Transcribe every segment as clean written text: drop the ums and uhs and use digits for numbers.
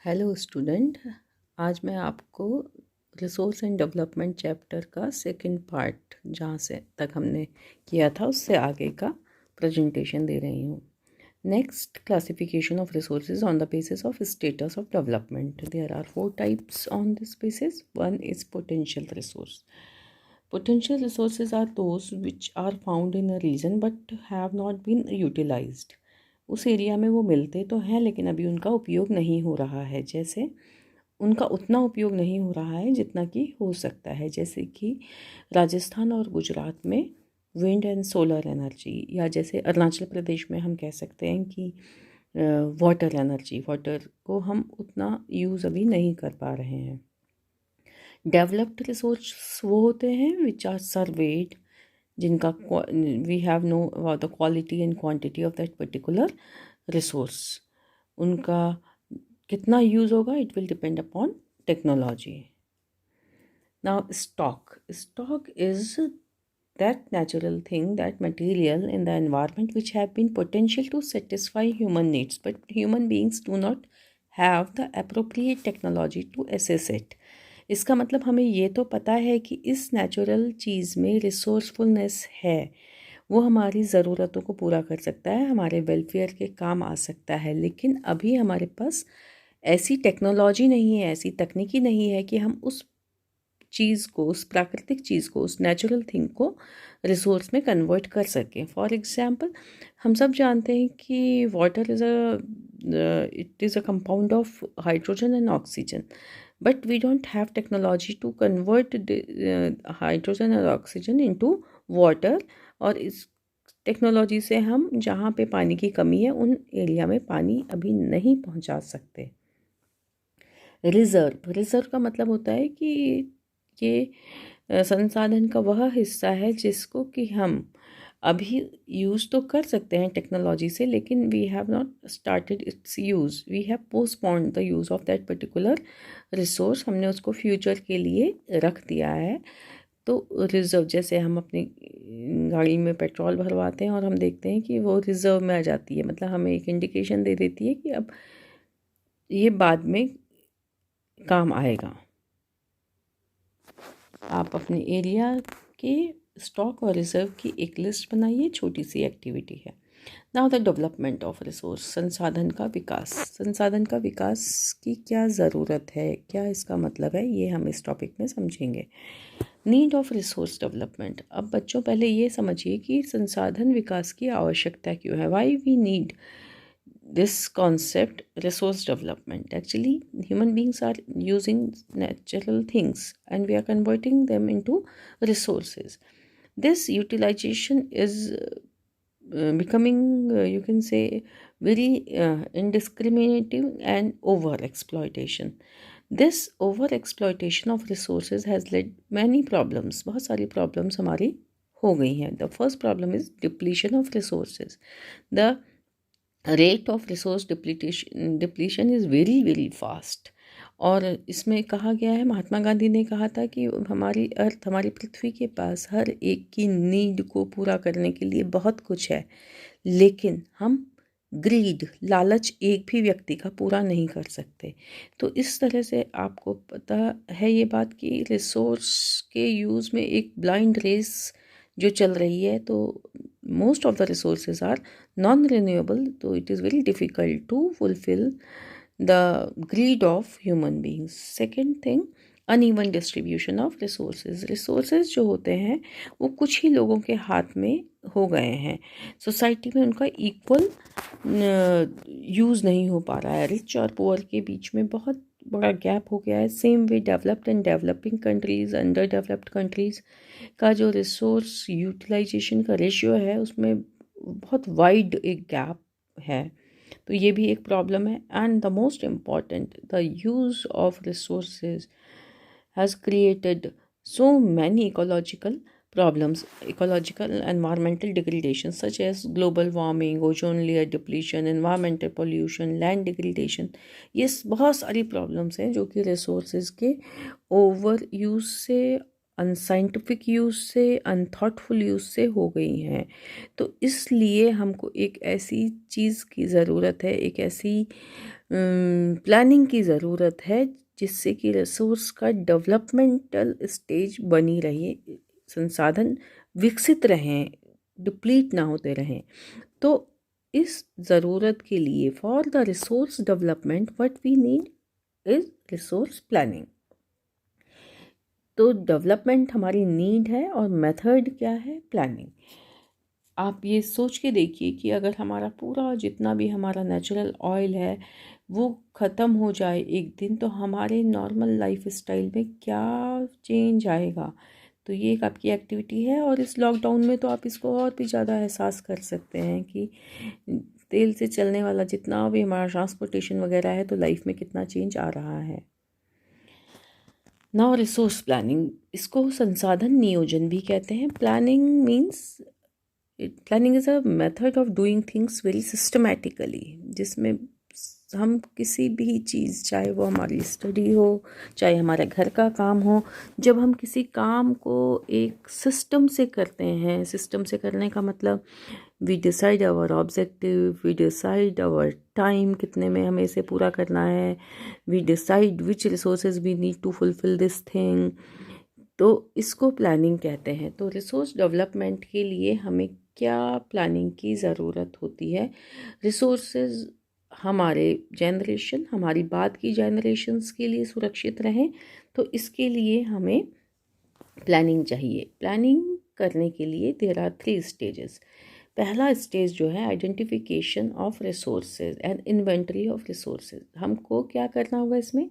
Hello student. आज मैं आपको रिसोर्स एंड डेवलपमेंट चैप्टर का सेकंड पार्ट जहाँ से तक हमने किया था उससे आगे का प्रेजेंटेशन दे रही हूँ। Next, classification of resources on the basis of status of development. There are 4 types on this basis. One is potential resource. Potential resources are those which are found in a region but have not been utilized. उस area में वो मिलते तो हैं लेकिन अभी उनका उपयोग नहीं हो रहा है। जैसे उनका उतना उपयोग नहीं हो रहा है जितना कि हो सकता है। जैसे कि राजस्थान और गुजरात में विंड एंड सोलर एनर्जी, या जैसे अरुणाचल प्रदेश में हम कह सकते हैं कि वाटर एनर्जी, वाटर को हम उतना यूज़ अभी नहीं कर पा रहे हैं। डेवलप्ड रिसोर्स वो होते हैं विच आर सर्वेड, जिनका we have no about the quality and quantity of that particular resource. उनका कितना यूज़ होगा it will depend upon technology. Now stock is that natural thing, that material in the environment which have been potential to satisfy human needs, but human beings do not have the appropriate technology to assess it. इसका मतलब हमें ये तो पता है कि इस natural चीज़ में रिसोर्सफुलनेस है, वो हमारी ज़रूरतों को पूरा कर सकता है, हमारे वेलफेयर के काम आ सकता है, लेकिन अभी हमारे पास ऐसी टेक्नोलॉजी नहीं है, ऐसी तकनीकी नहीं है कि हम उस चीज़ को, उस प्राकृतिक चीज़ को, उस नेचुरल थिंग को रिसोर्स में कन्वर्ट कर सकें। फॉर एग्जांपल, हम सब जानते हैं कि water it is a compound of hydrogen and oxygen, but we don't have technology to convert hydrogen और ऑक्सीजन इनटू वाटर। और इस टेक्नोलॉजी से हम जहाँ पे पानी की कमी है उन एरिया में पानी अभी नहीं पहुँचा सकते। रिज़र्व का मतलब होता है कि ये संसाधन का वह हिस्सा है जिसको कि हम अभी यूज़ तो कर सकते हैं टेक्नोलॉजी से, लेकिन we have not started its use, we have postponed the use of that particular resource. हमने उसको फ्यूचर के लिए रख दिया है। तो रिज़र्व, जैसे हम अपनी गाड़ी में पेट्रोल भरवाते हैं और हम देखते हैं कि वो रिज़र्व में आ जाती है, मतलब हमें एक इंडिकेशन दे देती है कि अब ये बाद में काम आएगा। आप अपने एरिया के स्टॉक और रिजर्व की एक लिस्ट बनाइए, छोटी सी एक्टिविटी है। Now the development of resource, संसाधन का विकास। संसाधन का विकास की क्या ज़रूरत है, क्या इसका मतलब है, ये हम इस टॉपिक में समझेंगे। Need of resource development. अब बच्चों पहले ये समझिए कि संसाधन विकास की आवश्यकता क्यों है, why we need this concept resource development. Actually, human beings are using natural things and we are converting them into resources. This utilization is becoming, you can say, very indiscriminating and over exploitation. This over exploitation of resources has led many problems. बहुत सारी problems हमारी हो गई हैं. The first problem is depletion of resources. The rate of resource depletion is very very fast. और इसमें कहा गया है, महात्मा गांधी ने कहा था कि हमारी अर्थ, हमारी पृथ्वी के पास हर एक की नीड को पूरा करने के लिए बहुत कुछ है, लेकिन हम ग्रीड, लालच एक भी व्यक्ति का पूरा नहीं कर सकते। तो इस तरह से आपको पता है ये बात कि रिसोर्स के यूज़ में एक ब्लाइंड रेस जो चल रही है। तो most of the resources are non-renewable, so it is very difficult to fulfill the greed of human beings. Second thing, uneven distribution of resources. Resources जो होते हैं वो कुछ ही लोगों के हाथ में हो गए हैं, सोसाइटी में उनका इक्वल यूज़ नहीं हो पा रहा है। रिच और पुअर के बीच में बहुत बड़ा गैप हो गया है। Same way developed and developing countries, under developed countries का जो रिसोर्स यूटिलाइजेशन का रेशियो है उसमें बहुत वाइड एक गैप है। तो ये भी एक प्रॉब्लम है। And the most important, the use of resources has created so many ecological environmental degradation such as global warming, ozone layer depletion, environmental pollution, land degradation. ये बहुत सारी प्रॉब्लम्स हैं जो कि रिसोर्सेज के ओवर यूज़ से, unscientific use से, unthoughtful use से हो गई हैं। तो इसलिए हमको एक ऐसी चीज़ की ज़रूरत है, एक ऐसी प्लानिंग की ज़रूरत है जिससे कि रिसोर्स का डेवलपमेंटल स्टेज बनी रहे, संसाधन विकसित रहें, डिप्लीट ना होते रहें। तो इस ज़रूरत के लिए for the resource development what we need is resource planning. तो डेवलपमेंट हमारी नीड है और मेथड क्या है? प्लानिंग। आप ये सोच के देखिए कि अगर हमारा पूरा जितना भी हमारा नेचुरल ऑयल है वो ख़त्म हो जाए एक दिन, तो हमारे नॉर्मल लाइफ स्टाइल में क्या चेंज आएगा। तो ये एक आपकी एक्टिविटी है और इस लॉकडाउन में तो आप इसको और भी ज़्यादा एहसास कर सकते हैं कि तेल से चलने वाला जितना भी हमारा ट्रांसपोर्टेशन वगैरह है तो लाइफ में कितना चेंज आ रहा है। नाउ रिसोर्स प्लानिंग, इसको संसाधन नियोजन भी कहते हैं। Planning is a method of doing things very systematically, जिसमें हम किसी भी चीज़, चाहे वो हमारी स्टडी हो, चाहे हमारे घर का काम हो, जब हम किसी काम को एक सिस्टम से करते हैं, सिस्टम से करने का मतलब we decide our objective, we decide our time, कितने में हमें इसे पूरा करना है, we decide which resources we need to fulfil this thing, तो इसको प्लानिंग कहते हैं। तो रिसोर्स डेवलपमेंट के लिए हमें क्या प्लानिंग की ज़रूरत होती है? रिसोर्सेज हमारे जनरेशन, हमारी बाद की जनरेशन्स के लिए सुरक्षित रहें, तो इसके लिए हमें प्लानिंग चाहिए। प्लानिंग करने के लिए देयर आर 3 स्टेजेस। पहला स्टेज जो है identification of resources and inventory of resources. हमको क्या करना होगा इसमें?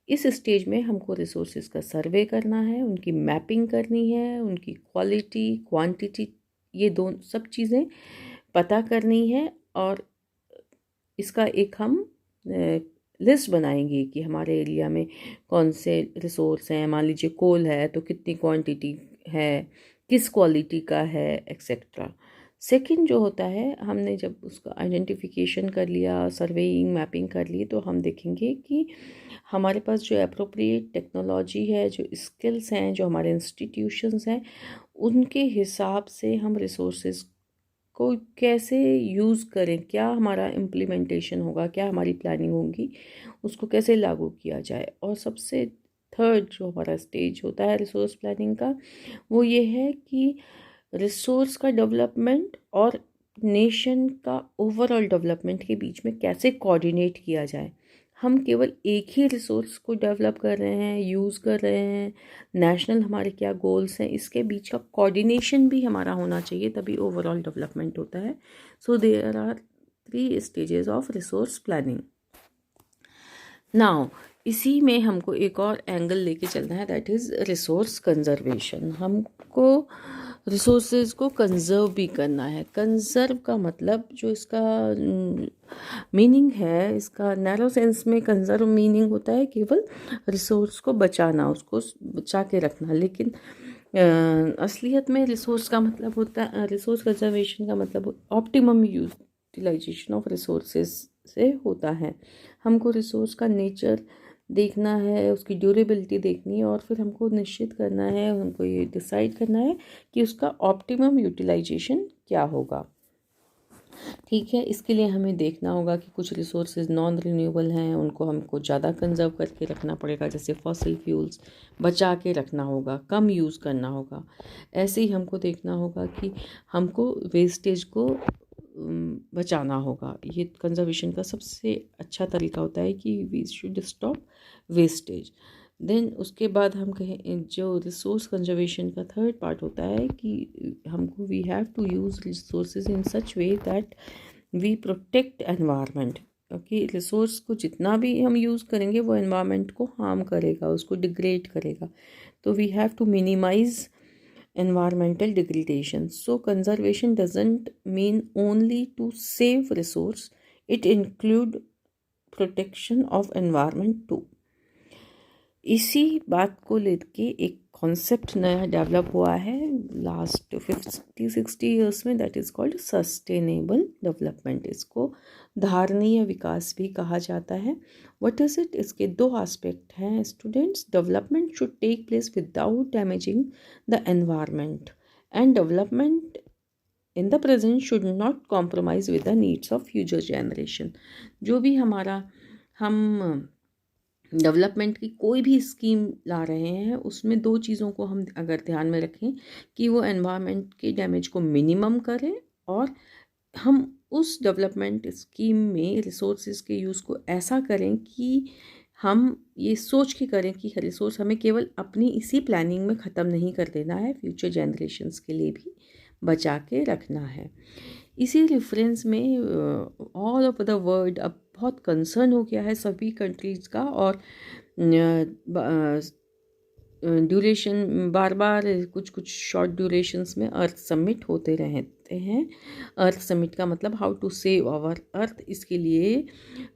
इस स्टेज में हमको रिसोर्सेज का सर्वे करना है, उनकी मैपिंग करनी है, उनकी क्वालिटी, क्वांटिटी, ये दो सब चीज़ें पता करनी है और इसका एक हम लिस्ट बनाएंगे कि हमारे एरिया में कौन से रिसोर्स हैं। मान लीजिए कोल है तो कितनी क्वांटिटी है, किस क्वालिटी का है, एक्सेट्रा। सेकंड जो होता है, हमने जब उसका आइडेंटिफिकेशन कर लिया, सर्वेइंग, मैपिंग कर ली, तो हम देखेंगे कि हमारे पास जो एप्रोप्रिएट टेक्नोलॉजी है, जो स्किल्स हैं, जो हमारे इंस्टीट्यूशंस हैं, उनके हिसाब से हम रिसोर्सेज को कैसे यूज़ करें, क्या हमारा इम्प्लीमेंटेशन होगा, क्या हमारी प्लानिंग होगी, उसको कैसे लागू किया जाए। और सबसे थर्ड जो हमारा स्टेज होता है रिसोर्स प्लानिंग का, वो ये है कि रिसोर्स का डेवलपमेंट और नेशन का ओवरऑल डेवलपमेंट के बीच में कैसे कोऑर्डिनेट किया जाए। हम केवल एक ही रिसोर्स को डेवलप कर रहे हैं, यूज़ कर रहे हैं, नेशनल हमारे क्या गोल्स हैं, इसके बीच का कोऑर्डिनेशन भी हमारा होना चाहिए, तभी ओवरऑल डेवलपमेंट होता है। So there are 3 stages of resource planning. Now इसी में हमको एक और एंगल लेके चलना है, दैट इज़ रिसोर्स कंजर्वेशन। हमको रिसोर्सेज को कंजर्व भी करना है। कंजर्व का मतलब जो इसका मीनिंग है, इसका नैरो सेंस में कंजर्व मीनिंग होता है केवल रिसोर्स को बचाना, उसको बचा के रखना। लेकिन असलियत में रिसोर्स का मतलब होता है, रिसोर्स कंजर्वेशन का मतलब ऑप्टिमम यूटिलाइजेशन ऑफ रिसोर्सेज से होता है। हमको रिसोर्स का नेचर देखना है, उसकी ड्यूरेबिलिटी देखनी है और फिर हमको निश्चित करना है, हमको ये डिसाइड करना है कि उसका ऑप्टिमम यूटिलाइजेशन क्या होगा। ठीक है, इसके लिए हमें देखना होगा कि कुछ रिसोर्सेज नॉन रिन्यूएबल हैं, उनको हमको ज़्यादा कंजर्व करके रखना पड़ेगा, जैसे फॉसिल फ्यूल्स बचा के रखना होगा, कम यूज़ करना होगा। ऐसे ही हमको देखना होगा कि हमको वेस्टेज को बचाना होगा। ये कंजर्वेशन का सबसे अच्छा तरीका होता है कि we should stop wastage. Then उसके बाद हम कहें, जो रिसोर्स कंजर्वेशन का थर्ड पार्ट होता है कि हमको we have to use resources in such way that we protect environment. क्योंकि रिसोर्स को जितना भी हम यूज़ करेंगे वो एनवायरनमेंट को हार्म करेगा, उसको डिग्रेड करेगा। तो we have to minimise environmental degradation. So conservation doesn't mean only to save resource, it include protection of environment too. इसी बात को लेके एक कॉन्सेप्ट नया डेवलप हुआ है लास्ट 50-60 ईयर्स में, that is called sustainable development. इसको धारणीय विकास भी कहा जाता है। What is it? इसके 2 एस्पेक्ट हैं students. Development should take place without damaging the environment and development in the present should not compromise with the needs of future generation. जो भी हमारा हम डेवलपमेंट की कोई भी स्कीम ला रहे हैं उसमें दो चीज़ों को हम अगर ध्यान में रखें कि वो एनवायरनमेंट के डैमेज को मिनिमम करें और हम उस डेवलपमेंट स्कीम में रिसोर्सेज के यूज़ को ऐसा करें कि हम ये सोच के करें कि रिसोर्स हमें केवल अपनी इसी प्लानिंग में ख़त्म नहीं कर देना है, फ्यूचर जनरेशन्स के लिए भी बचा के रखना है। इसी रेफरेंस में ऑल ओवर द वर्ल्ड अब बहुत कंसर्न हो गया है सभी कंट्रीज़ का और ड्यूरेशन बार बार कुछ शॉर्ट ड्यूरेशंस में अर्थ समिट होते रहते हैं। अर्थ समिट का मतलब how to save our earth, इसके लिए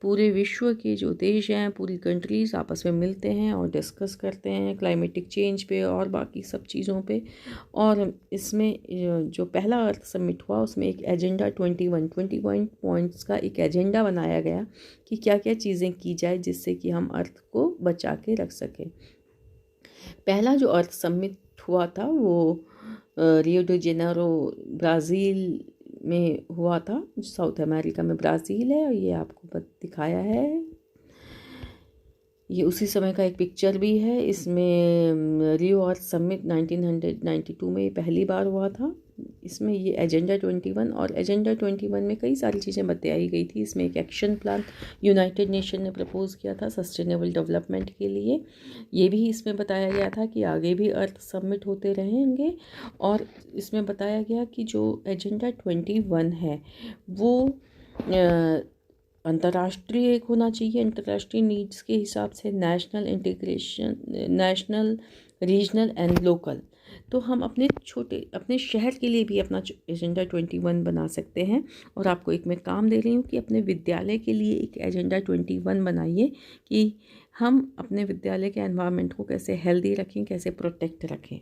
पूरे विश्व के जो देश हैं, पूरी कंट्रीज़ आपस में मिलते हैं और डिस्कस करते हैं क्लाइमेटिक चेंज पे और बाकी सब चीज़ों पे। और इसमें जो पहला अर्थ समिट हुआ उसमें एक एजेंडा 21 पॉइंट्स का एक एजेंडा बनाया गया कि क्या क्या चीज़ें की जाए जिससे कि हम अर्थ को बचा के रख सकें। पहला जो अर्थ समिट हुआ था वो रियो डी जेनेरो ब्राज़ील में हुआ था, साउथ अमेरिका में ब्राज़ील है और ये आपको दिखाया है। ये उसी समय का एक पिक्चर भी है। इसमें रियो अर्थ समिट 1992 में पहली बार हुआ था। इसमें ये एजेंडा 21 और एजेंडा 21 में कई सारी चीज़ें बताई गई थी। इसमें एक एक्शन प्लान यूनाइटेड नेशन ने प्रपोज़ किया था सस्टेनेबल डेवलपमेंट के लिए। ये भी इसमें बताया गया था कि आगे भी अर्थ समिट होते रहेंगे और इसमें बताया गया कि जो एजेंडा 21 है वो अंतर्राष्ट्रीय एक होना चाहिए, अंतर्राष्ट्रीय नीड्स के हिसाब से, national integration, national, regional and local. तो हम अपने शहर के लिए भी अपना एजेंडा 21 बना सकते हैं। और आपको एक मैं काम दे रही हूँ कि अपने विद्यालय के लिए एक एजेंडा 21 बनाइए कि हम अपने विद्यालय के एनवायरनमेंट को कैसे हेल्दी रखें, कैसे प्रोटेक्ट रखें।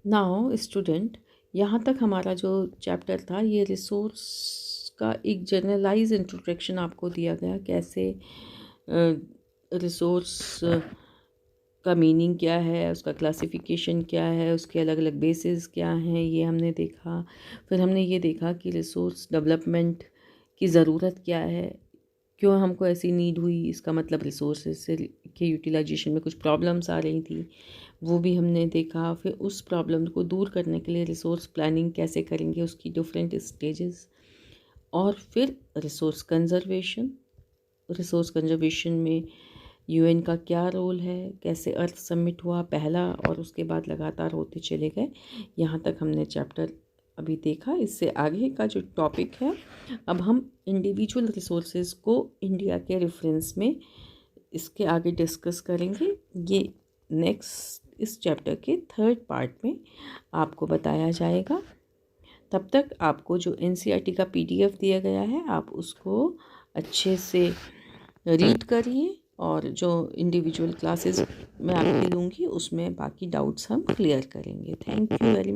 नाउ स्टूडेंट, यहाँ तक हमारा जो चैप्टर था ये रिसोर्स का एक जनरलाइज इंट्रोडक्शन आपको दिया गया, कैसे रिसोर्स का मीनिंग क्या है, उसका क्लासिफिकेशन क्या है, उसके अलग अलग बेसिस क्या हैं, ये हमने देखा। फिर हमने ये देखा कि रिसोर्स डेवलपमेंट की ज़रूरत क्या है, क्यों हमको ऐसी नीड हुई, इसका मतलब रिसोर्सेज के यूटिलाइजेशन में कुछ प्रॉब्लम्स आ रही थी, वो भी हमने देखा। फिर उस प्रॉब्लम को दूर करने के लिए रिसोर्स प्लानिंग कैसे करेंगे, उसकी डिफरेंट स्टेजेस। और फिर रिसोर्स कंजर्वेशन में यूएन का क्या रोल है, कैसे अर्थ समिट हुआ पहला और उसके बाद लगातार होते चले गए। यहाँ तक हमने चैप्टर अभी देखा। इससे आगे का जो टॉपिक है, अब हम इंडिविजुअल रिसोर्सेज को इंडिया के रेफरेंस में इसके आगे डिस्कस करेंगे। ये नेक्स्ट इस चैप्टर के थर्ड पार्ट में आपको बताया जाएगा। तब तक आपको जो एनसीईआरटी का पीडीएफ दिया गया है आप उसको अच्छे से रीड करिए और जो इंडिविजुअल क्लासेस मैं आपकी लूँगी उसमें बाकी डाउट्स हम क्लियर करेंगे। Thank you very much.